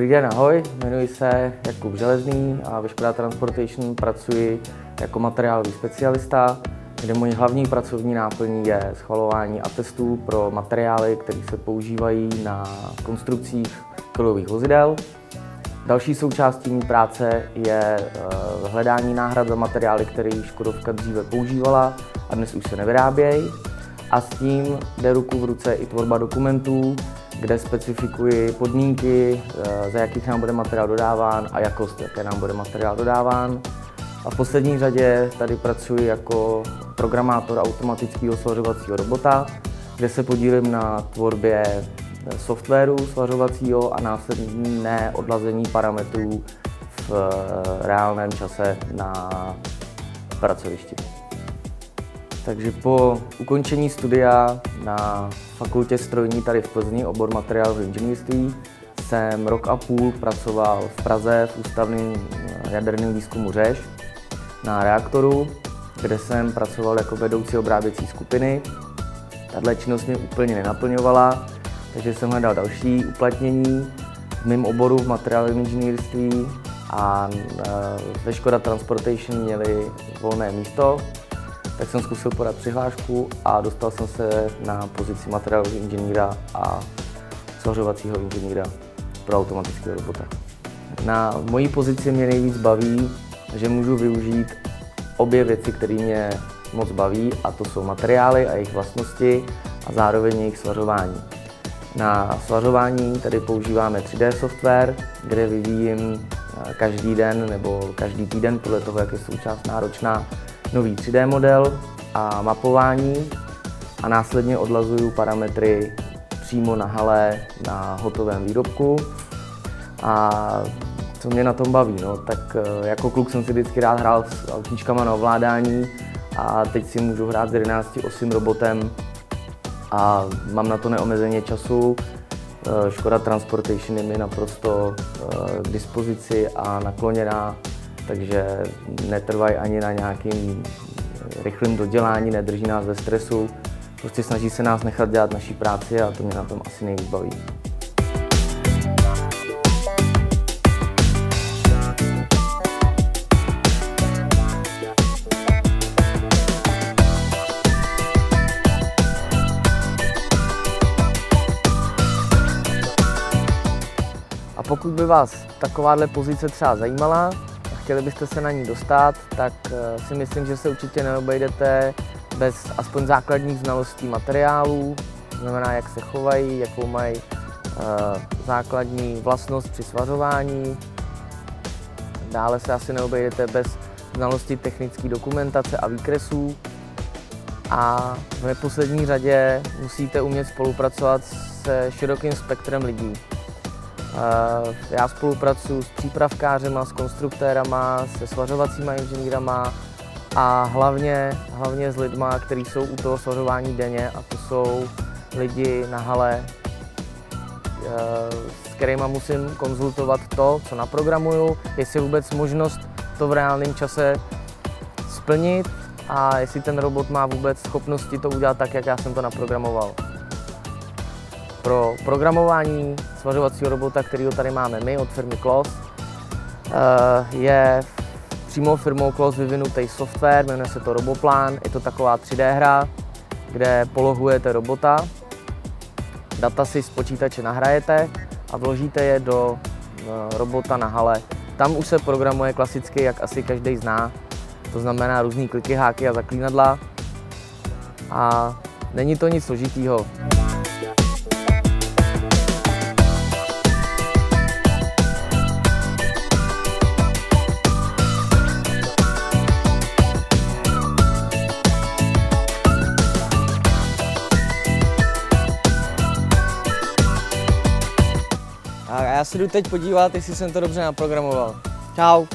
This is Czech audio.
Dobrý den, ahoj, jmenuji se Jakub Železný a ve Škoda Transportation pracuji jako materiálový specialista, kde mojí hlavní pracovní náplní je schvalování atestů pro materiály, které se používají na konstrukcích kolejových vozidel. Další součástí mé práce je hledání náhrad za materiály, které Škodovka dříve používala a dnes už se nevyrábějí. A s tím jde ruku v ruce i tvorba dokumentů, kde specifikuji podmínky, za jakých nám bude materiál dodáván a jakost, jaké nám bude materiál dodáván. A v poslední řadě tady pracuji jako programátor automatického svařovacího robota, kde se podílím na tvorbě softwaru svařovacího a následné odlazení parametrů v reálném čase na pracovišti. Takže po ukončení studia na fakultě strojní tady v Plzni, obor materiálového inženýrství, jsem rok a půl pracoval v Praze v Ústavním jaderném výzkumu Řeš na reaktoru, kde jsem pracoval jako vedoucí obráběcí skupiny. Tato činnost mě úplně nenaplňovala, takže jsem hledal další uplatnění v mém oboru v materiálovém inženýrství a ve Škoda Transportation měli volné místo. Tak jsem zkusil podat přihlášku a dostal jsem se na pozici materiálového inženýra a svařovacího inženýra pro automatického robota. Na mojí pozici mě nejvíc baví, že můžu využít obě věci, které mě moc baví, a to jsou materiály a jejich vlastnosti a zároveň jejich svařování. Na svařování tady používáme 3D software, kde vyvíjím každý den nebo každý týden, podle toho, jak je součást náročná, nový 3D model a mapování a následně odlazuju parametry přímo na hale na hotovém výrobku. A co mě na tom baví, no, tak jako kluk jsem si vždycky rád hrál s autíčkama na ovládání a teď si můžu hrát s 11-osým robotem a mám na to neomezeně času. Škoda Transportation je mi naprosto k dispozici a nakloněná, takže netrvají ani na nějakým rychlým dodělání, nedrží nás ve stresu. Prostě snaží se nás nechat dělat naší práci a to mě na tom asi nejvíc baví. A pokud by vás takováhle pozice třeba zajímala a chtěli byste se na ní dostat, tak si myslím, že se určitě neobejdete bez aspoň základních znalostí materiálů, to znamená, jak se chovají, jakou mají základní vlastnost při svařování. Dále se asi neobejdete bez znalosti technické dokumentace a výkresů. A v neposlední řadě musíte umět spolupracovat se širokým spektrem lidí. Já spolupracuji s přípravkářema, s konstruktérama, se svařovacíma inženýrama a hlavně s lidma, kteří jsou u toho svařování denně, a to jsou lidi na hale, s kterými musím konzultovat to, co naprogramuju, jestli je vůbec možnost to v reálném čase splnit a jestli ten robot má vůbec schopnosti to udělat tak, jak já jsem to naprogramoval. Pro programování svařovacího robota, kterýho tady máme my od firmy Kloss, je přímo firmou Kloss vyvinutý software, jmenuje se to Roboplan. Je to taková 3D hra, kde polohujete robota, data si z počítače nahrajete a vložíte je do robota na hale. Tam už se programuje klasicky, jak asi každý zná, to znamená různý kliky, háky a zaklínadla. A není to nic složitýho. A já se jdu teď podívat, jestli jsem to dobře naprogramoval. Čau!